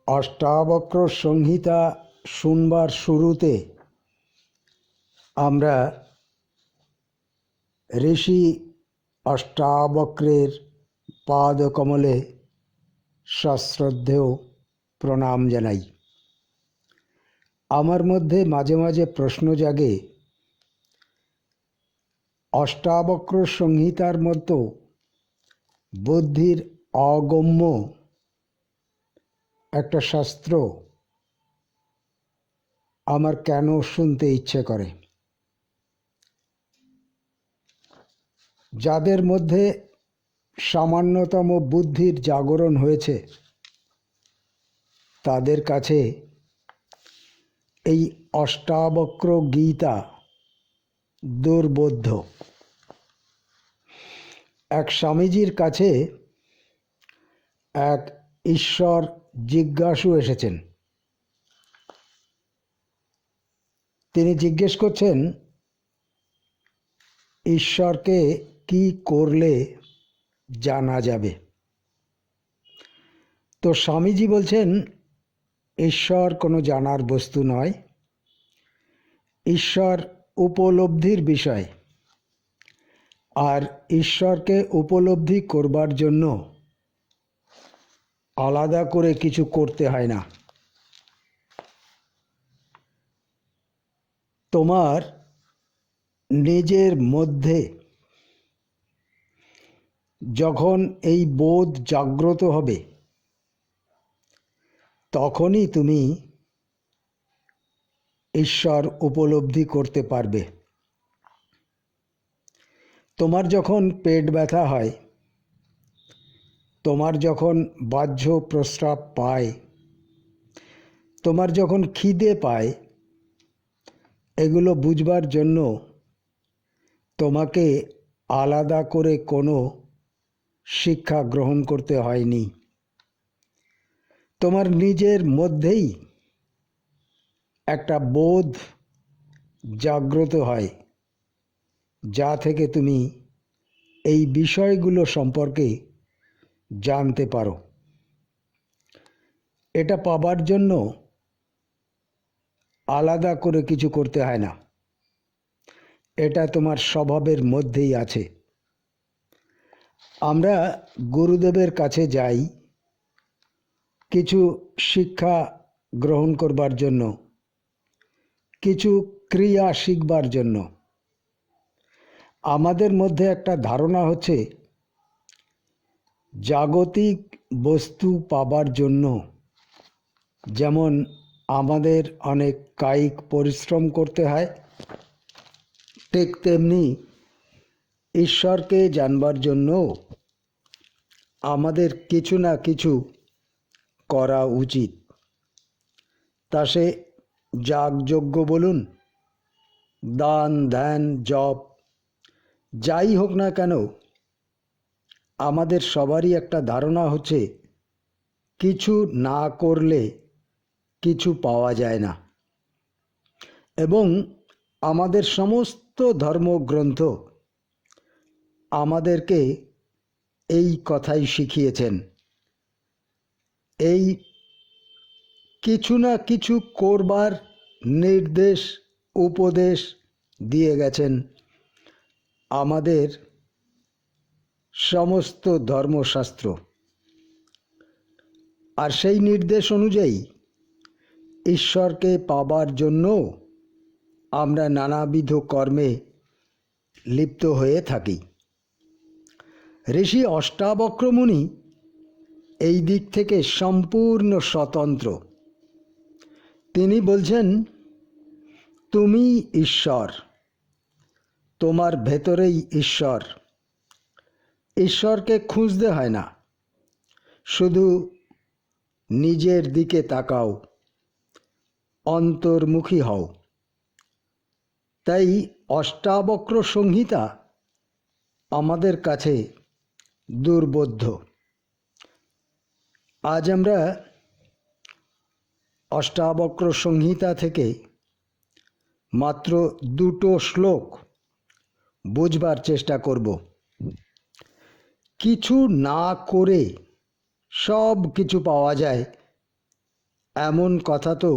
অষ্টাবক্র সংহিতা শুনবার শুরুতে আমরা ঋষি অষ্টাবক্রের পাদকমলে সশ্রদ্ধেয় প্রণাম জানাই। আমার মধ্যে মাঝে মাঝে প্রশ্ন জাগে, অষ্টাবক্র সংহিতার মতো বুদ্ধির অগম্য একটা শাস্ত্র আমার কেন শুনতে ইচ্ছে করে? যাদের মধ্যে সামান্যতম বুদ্ধির জাগরণ হয়েছে তাদের কাছে এই অষ্টাবক্র গীতা দুর্বোধ্য। এক স্বামীজির কাছে এক ঈশ্বর জিজ্ঞাসু এসেছেন। তিনি জিজ্ঞেস করছেন, ঈশ্বরকে কি করলে জানা যাবে? তো স্বামীজি বলছেন, ঈশ্বর কোনো জানার বস্তু নয়, ঈশ্বর উপলব্ধির বিষয়। আর ঈশ্বরকে উপলব্ধি করবার জন্য আলাদা করে কিছু করতে হয় না। তোমার নিজের মধ্যে যখন এই বোধ জাগ্রত হবে তখনই তুমি ঈশ্বর উপলব্ধি করতে পারবে। তোমার যখন পেট ব্যথা হয়, তোমার যখন বাহ্য প্রস্রাব পায়, তোমার যখন খিদে পায়, এগুলো বুঝবার জন্য তোমাকে আলাদা করে কোনো শিক্ষা গ্রহণ করতে হয়নি। তোমার নিজের মধ্যেই একটা বোধ জাগ্রত হয়, যা থেকে তুমি এই বিষয়গুলো সম্পর্কে জানতে পারো। এটা পাবার জন্য আলাদা করে কিছু করতে হয় না, এটা তোমার স্বভাবের মধ্যেই আছে। আমরা গুরুদেবের কাছে যাই কিছু শিক্ষা গ্রহণ করবার জন্য, কিছু ক্রিয়া শিখবার জন্য। আমাদের মধ্যে একটা ধারণা হচ্ছে জাগতিক বস্তু পাবার জন্য যেমন আমাদের অনেক কায়িক পরিশ্রম করতে হয়, ঠিক তেমনি ঈশ্বরকে জানবার জন্য আমাদের কিছু না কিছু করা উচিত। তা সে যাগযজ্ঞ বলুন, দান ধ্যান জপ, যাই হোক না কেন, আমাদের সবারই একটা ধারণা হচ্ছে কিছু না করলে কিছু পাওয়া যায় না। এবং আমাদের সমস্ত ধর্মগ্রন্থ আমাদেরকে এই কথাই শিখিয়েছেন। এই কিছু না কিছু করবার নির্দেশ উপদেশ দিয়ে গেছেন আমাদের সমস্ত ধর্মশাস্ত্র। আর সেই নির্দেশ অনুযায়ী ঈশ্বরকে পাবার জন্য আমরা নানাবিধ কর্মে লিপ্ত হয়ে থাকি। ঋষি অষ্টাবক্র মুনি এই দিক থেকে সম্পূর্ণ স্বতন্ত্র। তিনি বলছেন, তুমি ঈশ্বর, তোমার ভেতরেই ঈশ্বর। ঈশ্বরকে খুঁজতে হয় না, শুধু নিজের দিকে তাকাও, অন্তর্মুখী হও। তাই অষ্টাবক্র সংহিতা আমাদের কাছে দুর্বোধ্য। আজ আমরা অষ্টাবক্র সংহিতা থেকে মাত্র দুটো শ্লোক বুঝবার চেষ্টা করব। কিছু না করে সব কিছু পাওয়া যায়, এমন কথা তো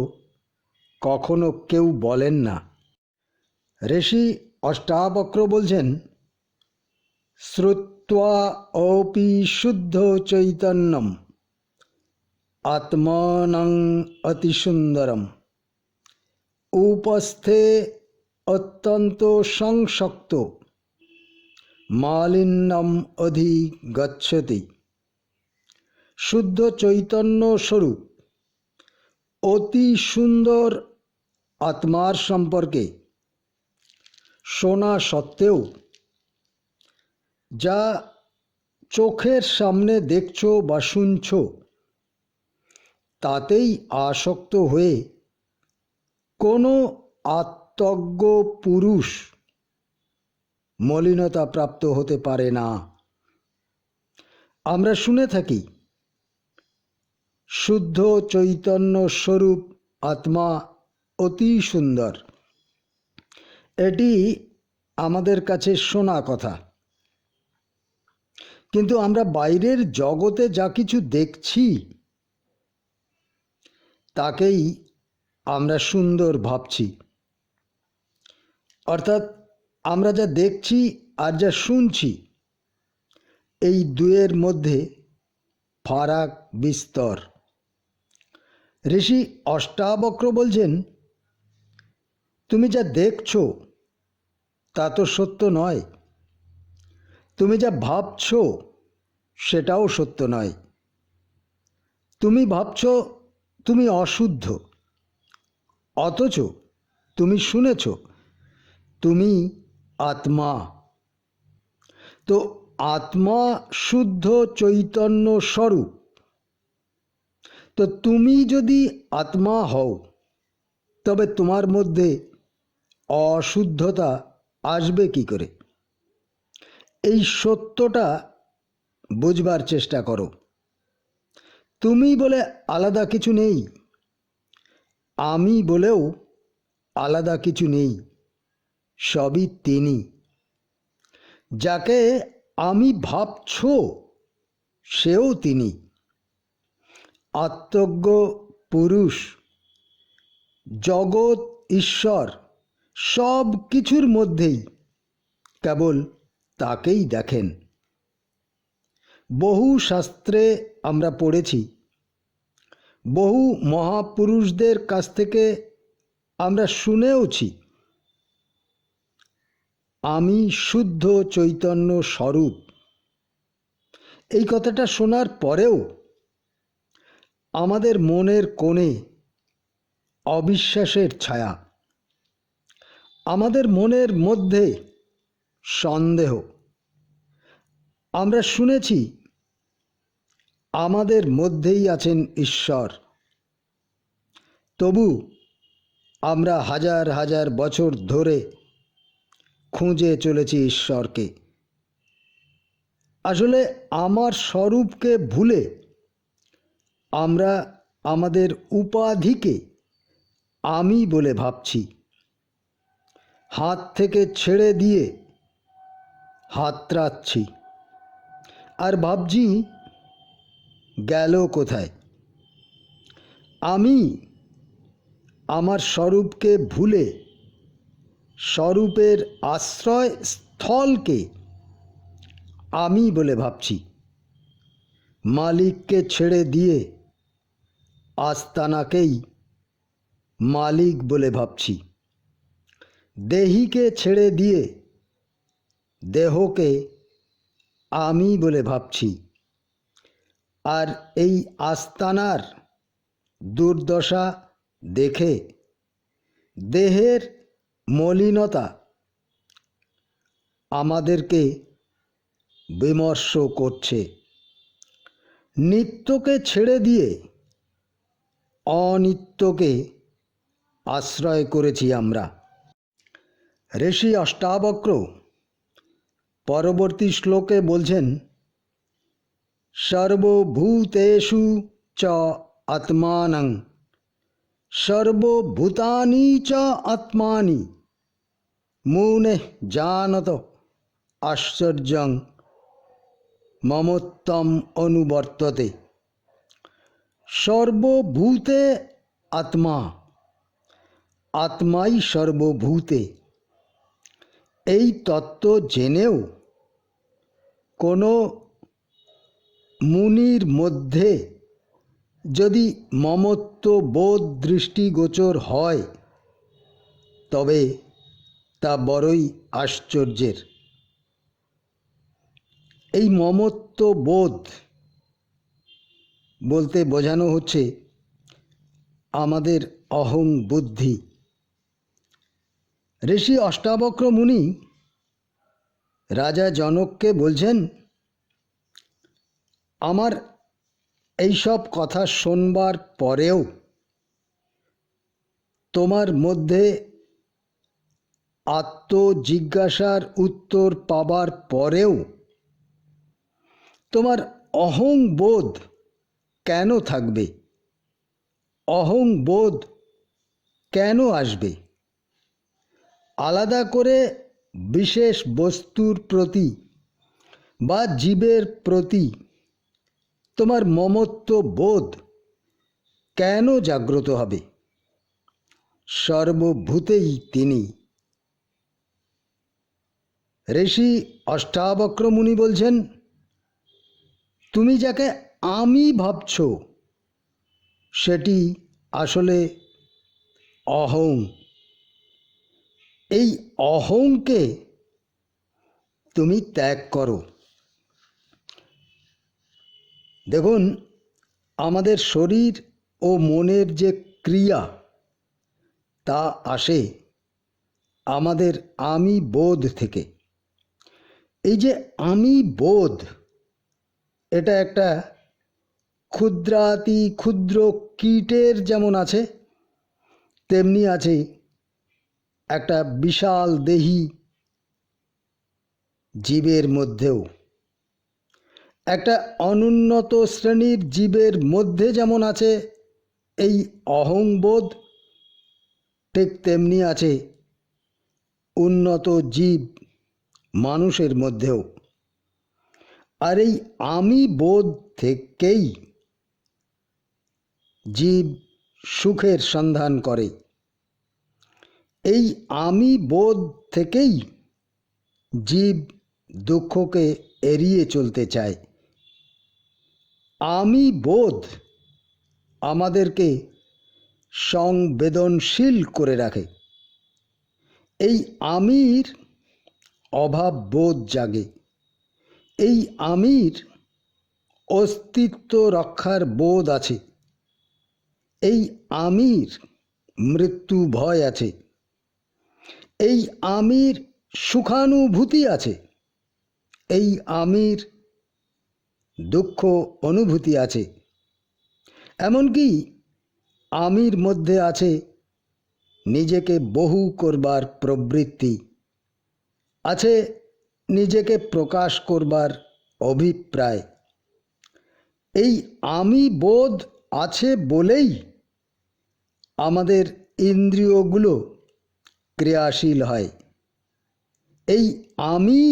কখনো কেউ বলেন না। ঋষি অষ্টাবক্র বলছেন, শ্রুত্বা অপি শুদ্ধ চৈতন্যম আত্মানং অতিসুন্দরম উপস্থে অত্যন্ত সংশক্ত মালিন্যম অধিগচ্ছতি। শুদ্ধ চৈতন্য স্বরূপ অতি সুন্দর আত্মার সম্পর্কে শোনা সত্ত্বেও যা চোখের সামনে দেখছো বা শুনছো তাতেই আসক্ত হয়ে কোনো আত্মজ্ঞ পুরুষ মলিনতা প্রাপ্ত হতে পারে না। আমরা শুনে থাকি শুদ্ধ চৈতন্য স্বরূপ আত্মা অতি সুন্দর। এটি আমাদের কাছে শোনা কথা, কিন্তু আমরা বাইরের জগতে যা কিছু দেখছি তাকেই আমরা সুন্দর ভাবছি। অর্থাৎ আমরা যা দেখছি আর যা শুনছি এই দুয়ের মধ্যে ফারাক বিস্তর। ঋষি অষ্টাবক্র বলছেন, তুমি যা দেখছো তা তো সত্য নয়, তুমি যা ভাবছো সেটাও সত্য নয়। তুমি ভাবছো তুমি অশুদ্ধ, অথচ তুমি শুনেছ তুমি আত্মা। তো আত্মা শুদ্ধ চৈতন্য স্বরূপ। তো তুমি যদি আত্মা হও তবে তোমার মধ্যে অশুদ্ধতা আসবে কি করে? এই সত্যটা বুঝবার চেষ্টা করো। তুমি বলে আলাদা কিছু নেই, আমি বলেও আলাদা কিছু নেই, সবই তিনি। যাকে আমি ভাবছো সেও তিনি। আত্মজ্ঞ পুরুষ জগৎ ঈশ্বর সব কিছুর মধ্যেই কেবল তাকেই দেখেন। বহু শাস্ত্রে আমরা পড়েছি, বহু মহাপুরুষদের কাছ থেকে আমরা শুনেওছি, আমি শুদ্ধ চৈতন্য স্বরূপ। এই কথাটা শোনার পরেও আমাদের মনের কোণে অবিশ্বাসের ছায়া, আমাদের মনের মধ্যে সন্দেহ। আমরা শুনেছি আমাদের মধ্যেই আছেন ঈশ্বর, তবু আমরা হাজার হাজার বছর ধরে খুঁজে চলেছি ঈশ্বরকে। আসলে আমার স্বরূপকে ভুলে আমরা আমাদের উপাধিকে আমি বলে ভাবছি। হাত থেকে ছেড়ে দিয়ে হাতড়াচ্ছি আর ভাবছি গেল কোথায়। আমি আমার স্বরূপকে ভুলে স্বরূপের আশ্রয় স্থলকে আমি বলে ভাবছি। মালিককে ছেড়ে দিয়ে আস্তানাকেই মালিক বলে ভাবছি। দেহিকে ছেড়ে দিয়ে দেহকে আমি বলে ভাবছি। আর এই আস্তানার দুর্দশা দেখে দেহের মলিনতা আমাদেরকে বিমর্ষ করছে। নিত্যকে ছেড়ে দিয়ে অনিত্যকে আশ্রয় করেছি আমরা। ঋষি অষ্টাবক্র পরবর্তী শ্লোকে বলছেন, সর্বভূতেষু চ আত্মানং সর্বভূতানি চ আত্মানি মুনে জানত আশ্চর্যং মমোত্তম অনুবর্ততে। সর্বভূতে আত্মা, আত্মাই সর্বভূতে, এই তত্ত্ব জেনেও কোনো মুনির মধ্যে যদি মমত্ব বোধ দৃষ্টিগোচর হয় তবে তা বড়ই আশ্চর্যের। এই মমত্ব বোধ বলতে বোঝানো হচ্ছে আমাদের অহং বুদ্ধি। ঋষি অষ্টাবক্র মুনি রাজা জনককে বলছেন, আমার এইসব কথা শোনবার পরেও, তোমার মধ্যে আত্মজিজ্ঞাসার উত্তর পাবার পরেও তোমার অহং বোধ কেন থাকবে? অহং বোধ কেন আসবে? আলাদা করে বিশেষ বস্তুর প্রতি বা জীবের প্রতি তোমার মমত্ব বোধ কেন জাগ্রত হবে? সর্বভূতেই তিনি। ঋষি অষ্টাবক্র মুনি বলছেন, তুমি যাকে আমি ভাবছ সেটি আসলে অহং। এই অহংকে তুমি ত্যাগ করো। দেখুন, আমাদের শরীর ও মনের যে ক্রিয়া তা আসে আমাদের আমি বোধ থেকে। এই যে আমি বোধ, এটা একটা ক্ষুদ্রাতি ক্ষুদ্র কীটের যেমন আছে, তেমনি আছে একটা বিশাল দেহী জীবের মধ্যেও। একটা অনুন্নত শ্রেণীর জীবের মধ্যে যেমন আছে এই অহংবোধ, ঠিক তেমনি আছে উন্নত জীব মানুষের মধ্যেও। আর এই আমি বোধ থেকেই জীব সুখের সন্ধান করে। এই আমি বোধ থেকেই জীব দুঃখকে এড়িয়ে চলতে চায়। আমি বোধ আমাদেরকে সংবেদনশীল করে রাখে। এই আমির অভাব বোধ জাগে। এই আমির অস্তিত্ব রক্ষার বোধ আছে। এই আমির মৃত্যু ভয় আছে। এই আমির সুখানুভূতি আছে। এই আমির দুঃখ অনুভূতি আছে। এমনকি আমির মধ্যে আছে নিজেকে বহু করবার প্রবৃত্তি, আছে নিজেকে প্রকাশ করবার অভিপ্রায়। এই আমি বোধ আছে বলেই আমাদের ইন্দ্রিয়গুলো ক্রিয়াশীল হয়। এই আমি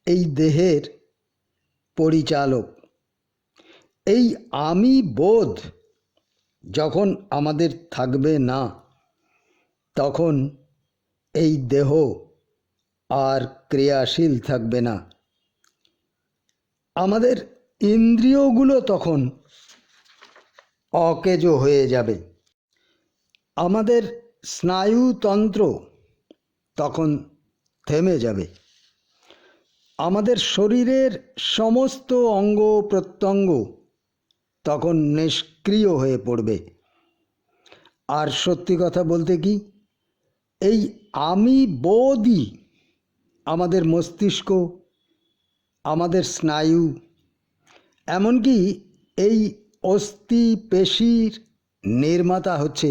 এই দেহের পরিচালক। এই আমি বোধ যখন আমাদের থাকবে না, তখন এই দেহ আর ক্রিয়াশীল থাকবে না। আমাদের ইন্দ্রিয়গুলো তখন অকেজ হয়ে যাবে। আমাদের স্নায়ুতন্ত্র তখন থেমে যাবে। আমাদের শরীরের সমস্ত অঙ্গ প্রত্যঙ্গ তখন নিষ্ক্রিয় হয়ে পড়বে। আর সত্যি কথা বলতে কি, এই আমি বোধই আমাদের মস্তিষ্ক, আমাদের স্নায়ু, এমনকি এই অস্থি পেশির নির্মাতা হচ্ছে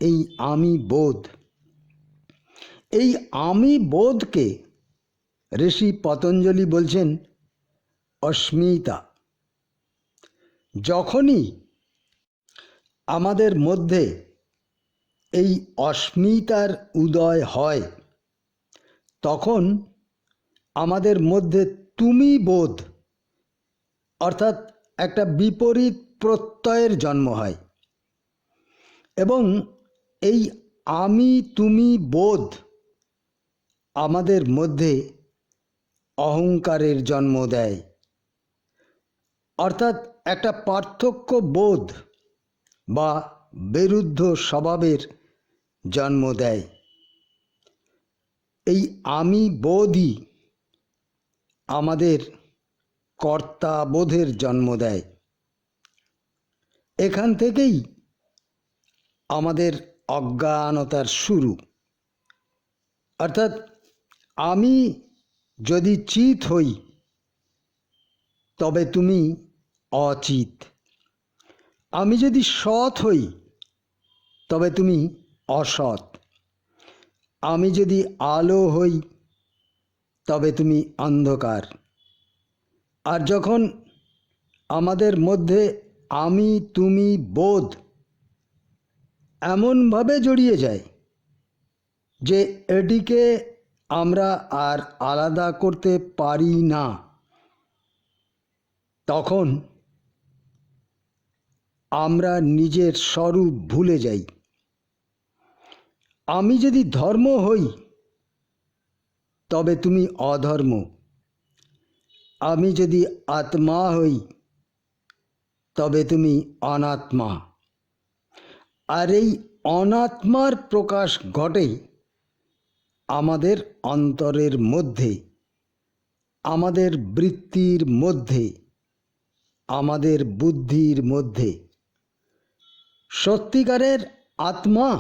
এই আমি বোধ। এই আমি বোধকে ঋষি পতঞ্জলি বলছেন অস্মিতা। যখনই আমাদের মধ্যে এই অস্মিতার উদয় হয়, তখন আমাদের মধ্যে তুমি বোধ অর্থাৎ একটা বিপরীত প্রত্যয়ের জন্ম হয়। এবং এই আমি তুমি বোধ আমাদের মধ্যে অহংকারের জন্ম দেয়, অর্থাৎ একটা পার্থক্য বোধ বা বিরুদ্ধ স্বভাবের জন্ম দেয়। এই আমি বোধই আমাদের কর্তাবোধের জন্ম দেয়। এখান থেকেই আমাদের অজ্ঞানতার শুরু। অর্থাৎ আমি যদি চিৎ হই তবে তুমি অচিত, আমি যদি সৎ হই তবে তুমি অসৎ, আমি যদি আলো হই তবে তুমি অন্ধকার। আর যখন আমাদের মধ্যে আমি তুমি বোধ এমনভাবে জড়িয়ে যায় যে এটিকে আমরা আর আলাদা করতে পারি না, তখন আমরা নিজের স্বরূপ ভুলে যাই। আমি যদি ধর্ম হই তবে তুমি অধর্ম, আমি যদি আত্মা হই তবে তুমি অনাত্মা। আর এই অনাত্মার প্রকাশ ঘটে আমাদের অন্তরের মধ্যে, আমাদের বৃত্তির মধ্যে, আমাদের বুদ্ধির মধ্যে। সত্যিকারের আত্মা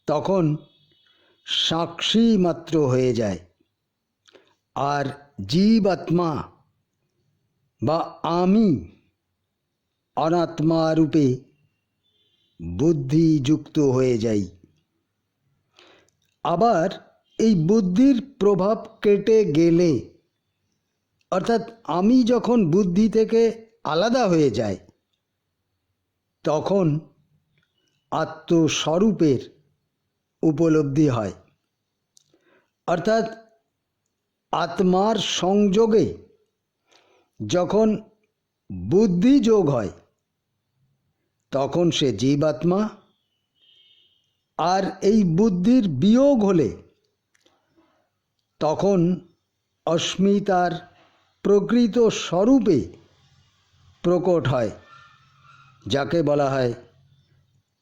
তখন সাক্ষী মাত্র হয়ে যায়, আর জীবাত্মা বা আমি অনাত্মা রূপে বুদ্ধিযুক্ত হয়ে যাই। আবার এই বুদ্ধির প্রভাব কেটে গেলে, অর্থাৎ আমি যখন বুদ্ধি থেকে আলাদা হয়ে যাই, তখন আত্মস্বরূপের উপলব্ধি হয়। অর্থাৎ আত্মার সংযোগে যখন বুদ্ধি যোগ হয় তখন সে জীবাত্মা, আর এই বুদ্ধির বিয়োগ হলে তখন অস্মিতার প্রকৃত স্বরূপে প্রকট হয়, যাকে বলা হয়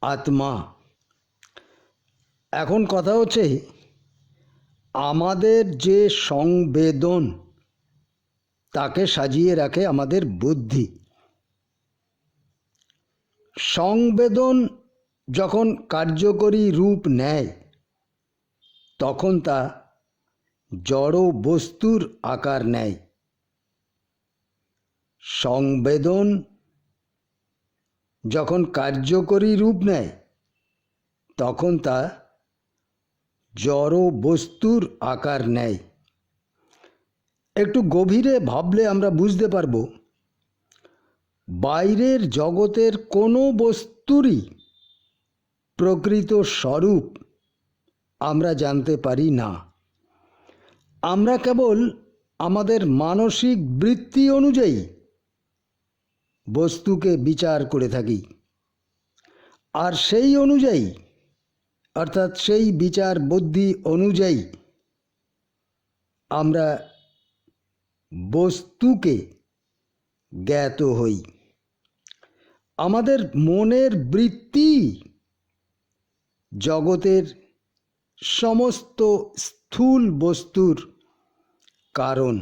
আত্মা। এখন কথা হচ্ছে, আমাদের যে সংবেদন তাকে সাজিয়ে রাখে আমাদের বুদ্ধি। সংবেদন যখন কার্যকরী রূপ নেয় তখন তা জড় বস্তুর আকার নেয়। সংবেদন যখন কার্যকরী রূপ নেয় তখন তা জড় বস্তুর আকার নেয়। একটু গভীরে ভাবলে আমরা বুঝতে পারব, বাইরের জগতের কোনো বস্তুরই প্রকৃত স্বরূপ আমরা জানতে পারি না। আমরা কেবল আমাদের মানসিক বৃত্তি অনুযায়ী বস্তুকে বিচার করে থাকি, আর সেই অনুযায়ী, অর্থাৎ সেই বিচার বুদ্ধি অনুযায়ী আমরা বস্তুকে জ্ঞাত হই। আমাদের মনের বৃত্তি জগতের সমস্ত স্থূল বস্তুর কারণ।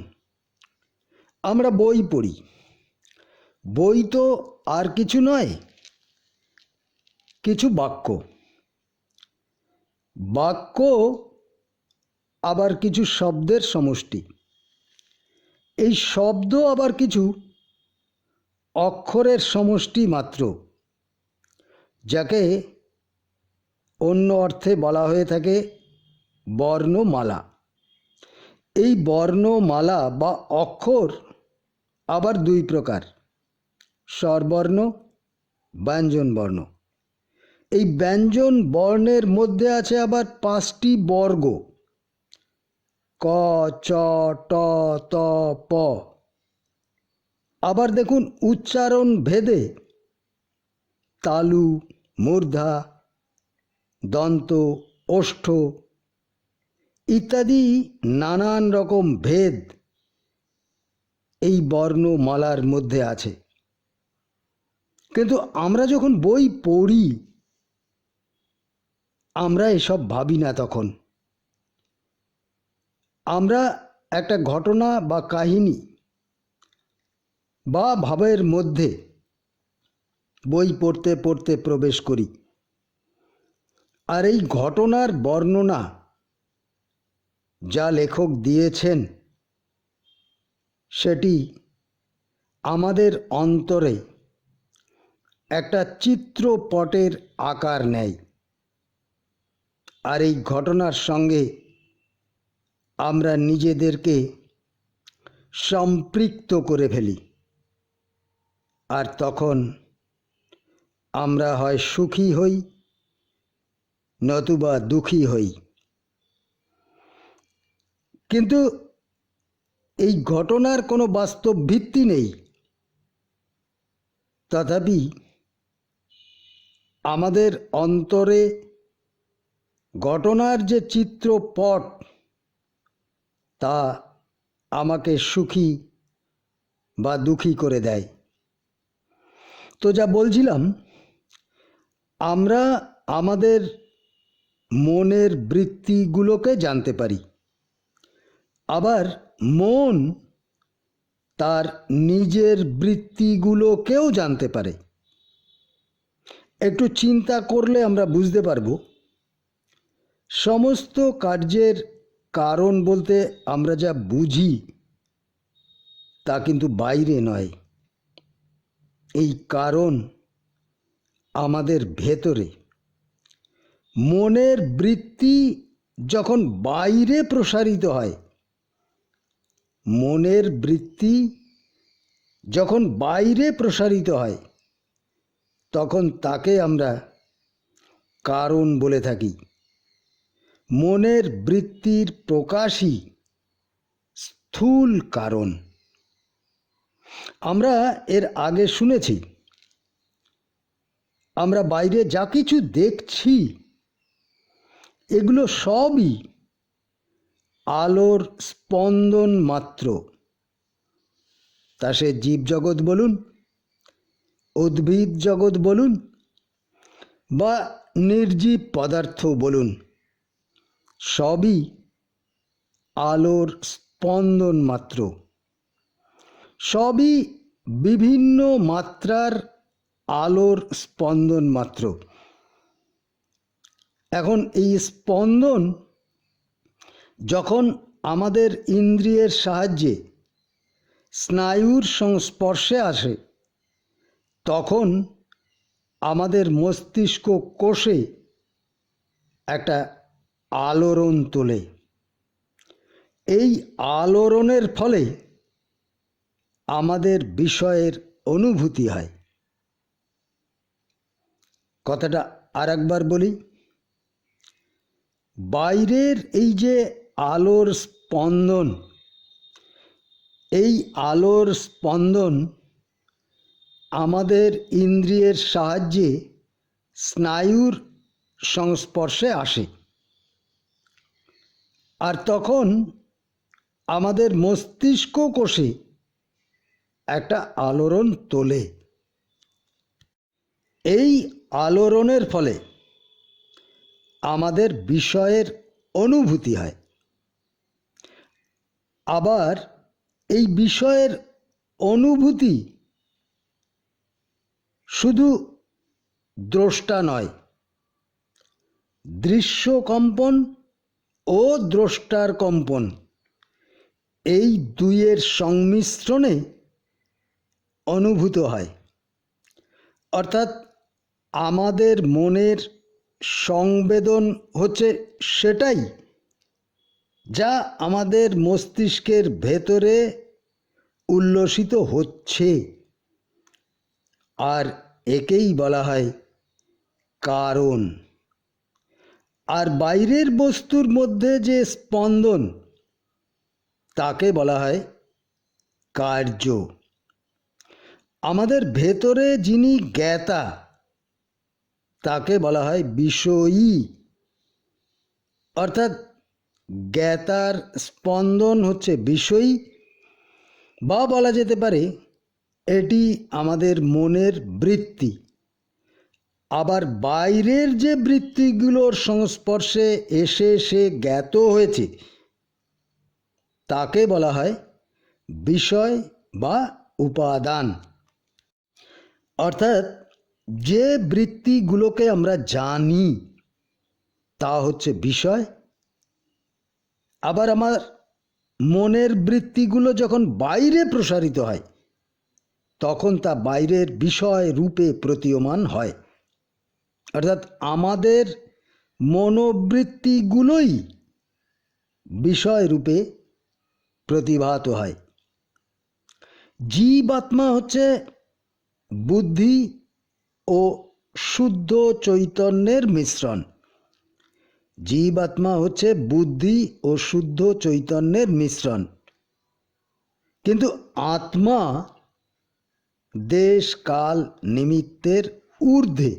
আমরা বই পড়ি, বই তো আর কিছু নয়, কিছু বাক্য। বাক্য আবার কিছু শব্দের সমষ্টি। এই শব্দ আবার কিছু অক্ষরের সমষ্টি মাত্র, যাকে অন্য অর্থে বলা হয়ে থাকে বর্ণমালা। এই বর্ণমালা বা অক্ষর আবার দুই প্রকার, স্বরবর্ণ, ব্যঞ্জনবর্ণ। এই ব্যঞ্জন বর্ণের মধ্যে আছে আবার 5টি বর্গ, ক, চ, ট, ত, প। আবার দেখুন উচ্চারণ ভেদে তালু, মূর্ধা, দন্ত, ওষ্ঠ ইত্যাদি নানান রকম ভেদ এই বর্ণমালার মধ্যে আছে। কিন্তু আমরা যখন বই পড়ি আমরা এসব ভাবি না। তখন আমরা একটা ঘটনা বা কাহিনী বা ভাবের মধ্যে বই পড়তে পড়তে প্রবেশ করি, আর এই ঘটনার বর্ণনা যা লেখক দিয়েছেন সেটি আমাদের অন্তরে একটা চিত্রপটের আকার নেয়, আর এই ঘটনার সঙ্গে আমরা নিজেদেরকে সম্পৃক্ত করে ফেলি, আর তখন আমরা হয় সুখী হই নতুবা দুঃখী হই। কিন্তু এই ঘটনার কোনো বাস্তব ভিত্তি নেই, তথাপি আমাদের অন্তরে ঘটনার যে চিত্রপট তা আমাকে সুখী বা দুঃখী করে দেয়। তো যা বলছিলাম, আমরা আমাদের মনের বৃত্তিগুলোকে জানতে পারি, আবার মন তার নিজের বৃত্তিগুলোকেও জানতে পারে। একটু চিন্তা করলে আমরা বুঝতে পারব সমস্ত কার্যের কারণ বলতে আমরা যা বুঝি তা কিন্তু বাইরে নয়, এই কারণ আমাদের ভেতরে। মনের বৃত্তি যখন বাইরে প্রসারিত হয়, মনের বৃত্তি যখন বাইরে প্রসারিত হয় তখন তাকে আমরা কারণ বলে থাকি। মনের বৃত্তির প্রকাশই স্থূল কারণ। আমরা এর আগে শুনেছি, আমরা বাইরে যা কিছু দেখছি এগুলো সবই আলোর স্পন্দন মাত্র। তা সে জীবজগৎ বলুন, উদ্ভিদ জগৎ বলুন বা নির্জীব পদার্থ বলুন, সবই আলোর স্পন্দন মাত্র, সবই বিভিন্ন মাত্রার আলোর স্পন্দন মাত্র। এখন এই স্পন্দন যখন আমাদের ইন্দ্রিয়ের সাহায্যে স্নায়ুর সংস্পর্শে আসে তখন আমাদের মস্তিষ্ক কোষে একটা আলোড়ন তোলে। এই আলোড়নের ফলে আমাদের বিষয়ের অনুভূতি হয়। কথাটা আর একবার বলি, বাইরের এই যে আলোর স্পন্দন, এই আলোর স্পন্দন আমাদের ইন্দ্রিয়ের সাহায্যে স্নায়ুর সংস্পর্শে আসে, আর তখন আমাদের মস্তিষ্ক কোষে একটা আলোড়ন তোলে। এই আলোড়নের ফলে আমাদের বিষয়ের অনুভূতি হয়। আবার এই বিষয়ের অনুভূতি শুধু দ্রষ্টা নয়, দৃশ্য কম্পন ও দ্রষ্টার কম্পন, এই দুইয়ের সংমিশ্রণে অনুভূত হয়। অর্থাৎ আমাদের মনের সংবেদন হচ্ছে সেটাই যা আমাদের মস্তিষ্কের ভেতরে উল্লসিত হচ্ছে, আর একেই বলা হয় কারণ। আর বাইরের বস্তুর মধ্যে যে স্পন্দন তাকে বলা হয় কার্য। আমাদের ভেতরে যিনি জ্ঞাতা তাকে বলা হয় বিষয়ী। অর্থাৎ জ্ঞাতার স্পন্দন হচ্ছে বিষয়ী, বা বলা যেতে পারে এটি আমাদের মনের বৃত্তি। আবার বাইরের যে বৃত্তিগুলোর সংস্পর্শে এসে সে জ্ঞাত হয়েছে তাকে বলা হয় বিষয় বা উপাদান। অর্থাৎ যে বৃত্তিগুলোকে আমরা জানি তা হচ্ছে বিষয়। আবার আমার মনের বৃত্তিগুলো যখন বাইরে প্রসারিত হয় তখন তা বাইরের বিষয় রূপে প্রতীয়মান হয়। অর্থাৎ আমাদের মনোবৃত্তিগুলোই বিষয় রূপে প্রতিভাত হয়। জীবাত্মা হচ্ছে বুদ্ধি ও শুদ্ধ চৈতন্যের মিশ্রণ। জীবাত্মা হচ্ছে বুদ্ধি ও শুদ্ধ চৈতন্যের মিশ্রণ। কিন্তু আত্মা দেশ কাল নিমিত্তের ঊর্ধ্বে,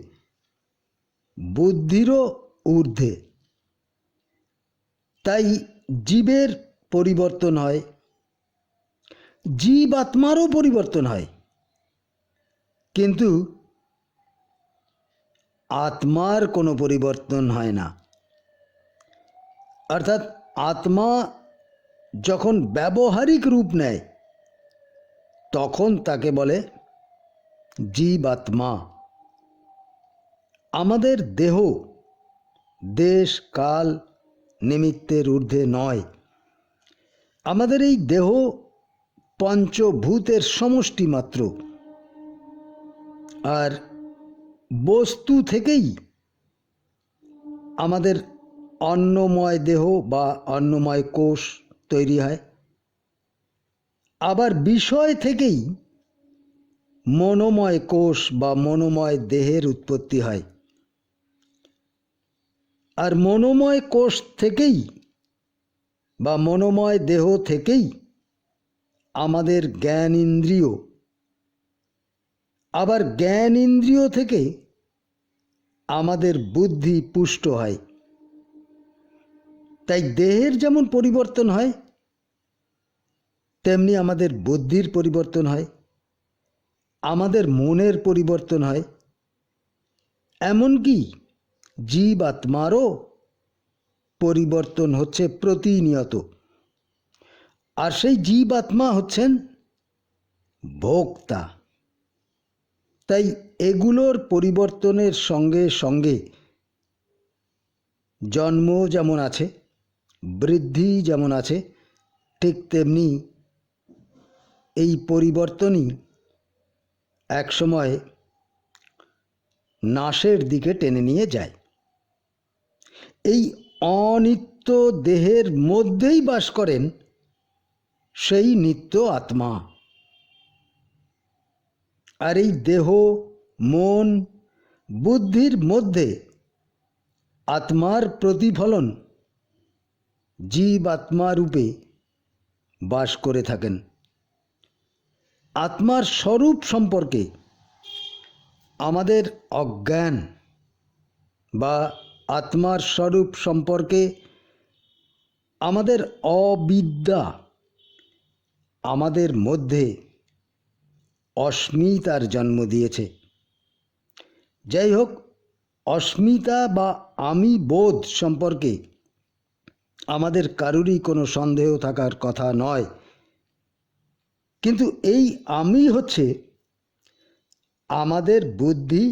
বুদ্ধিরও ঊর্ধ্বে। তাই জীবের পরিবর্তন হয়, জীবাত্মারও পরিবর্তন হয়, কিন্তু আত্মার কোনো পরিবর্তন হয় না। অর্থাৎ আত্মা যখন ব্যবহারিক রূপ নেয় তখন তাকে বলে জীবাত্মা। আমাদের দেহ দেশ কাল নিমিত্তের ঊর্ধ্বে নয়। আমাদের এই দেহ পঞ্চভূতের সমষ্টি মাত্র। আর বস্তু থেকেই আমাদের অন্নময় দেহ বা অন্নময় কোষ তৈরি হয়। আবার বিষয় থেকেই মনোময় কোষ বা মনোময় দেহের উৎপত্তি হয়। আর মনোময় কোষ থেকেই বা মনোময় দেহ থেকেই আমাদের জ্ঞান ইন্দ্রিয়, আবার জ্ঞান ইন্দ্রিয় থেকে আমাদের বুদ্ধি পুষ্ট হয়। তাই দেহের যেমন পরিবর্তন হয় তেমনি আমাদের বুদ্ধির পরিবর্তন হয়, আমাদের মনের পরিবর্তন হয়। এমনকি জীবাত্মারও পরিবর্তন হচ্ছে প্রতিনিয়ত। আর সেই জীবাত্মা হচ্ছেন ভোক্তা। তাই এগুলোর পরিবর্তনের সঙ্গে সঙ্গে জন্ম যেমন আছে, বৃদ্ধি যেমন আছে, ঠিক তেমনি এই পরিবর্তনই একসময় নাশের দিকে টেনে নিয়ে যায়। এই অনিত্য দেহের মধ্যেই বাস করেন সেই নিত্য আত্মা। আর এই দেহ মন বুদ্ধির মধ্যে আত্মার প্রতিফলন জীব আত্মা রূপে বাস করে থাকেন। আত্মার স্বরূপ সম্পর্কে আমাদের অজ্ঞান বা আত্মার স্বরূপ সম্পর্কে আমাদের অবিদ্যা আমাদের মধ্যে অস্মিতার জন্ম দিয়েছে। যাই হোক, অস্মিতা বা আমি বোধ সম্পর্কে আমাদের কারুরই কোনো সন্দেহ থাকার কথা নয়। কিন্তু এই আমি হচ্ছে আমাদের বুদ্ধি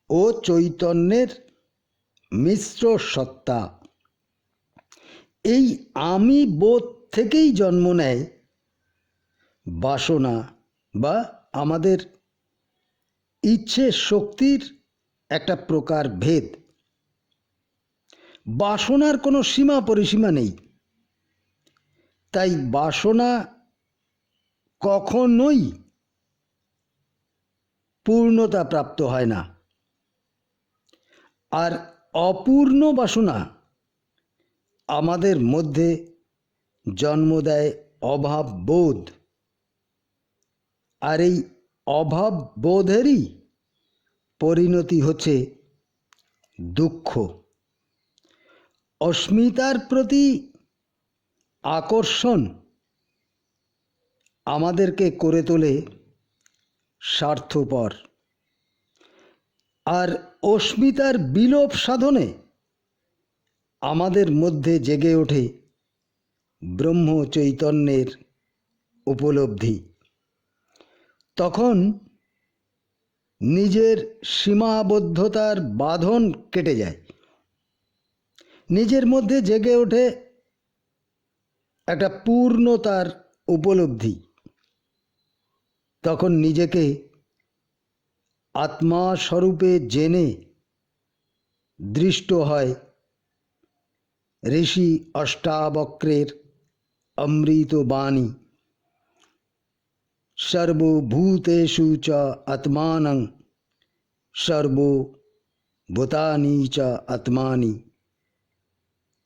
ও চৈতন্যের মিশ্র সত্তা। এই আমি বোধ থেকেই জন্ম নেয় বাসনা বা আমাদের ইচ্ছে শক্তির একটা প্রকার ভেদ। বাসনার কোনো সীমা পরিসীমা নেই। তাই বাসনা কখনোই পূর্ণতা প্রাপ্ত হয় না। আর অপূর্ণ বাসনা আমাদের মধ্যে জন্ম দেয় অভাব বোধ। আর এই অভাব বোধেরই পরিণতি হচ্ছে দুঃখ, অস্মিতার প্রতি আকর্ষণ আমাদেরকে করে তোলে স্বার্থপর, আর অস্মিতার বিলোপ সাধনে আমাদের মধ্যে জেগে ওঠে ব্রহ্ম চৈতন্যের উপলব্ধি। তখন নিজের সীমাবদ্ধতার বাঁধন কেটে যায়, নিজের মধ্যে জেগে ওঠে একটা পূর্ণতার উপলব্ধি। তখন নিজেকে আত্মা স্বরূপে জেনে দৃষ্ট হয় ঋষি অষ্টাবক্রের অমৃত বাণী, সর্বভূতেষু চ আত্মানং সর্বভূতানি চ আত্মানি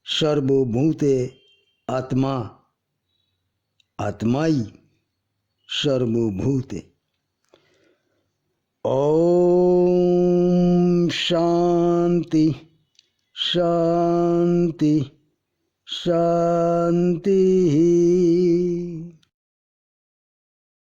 সর্বভূতে আত্মা আত্মাই সর্বভূতে। ওম শান্তি শান্তি শান্তি।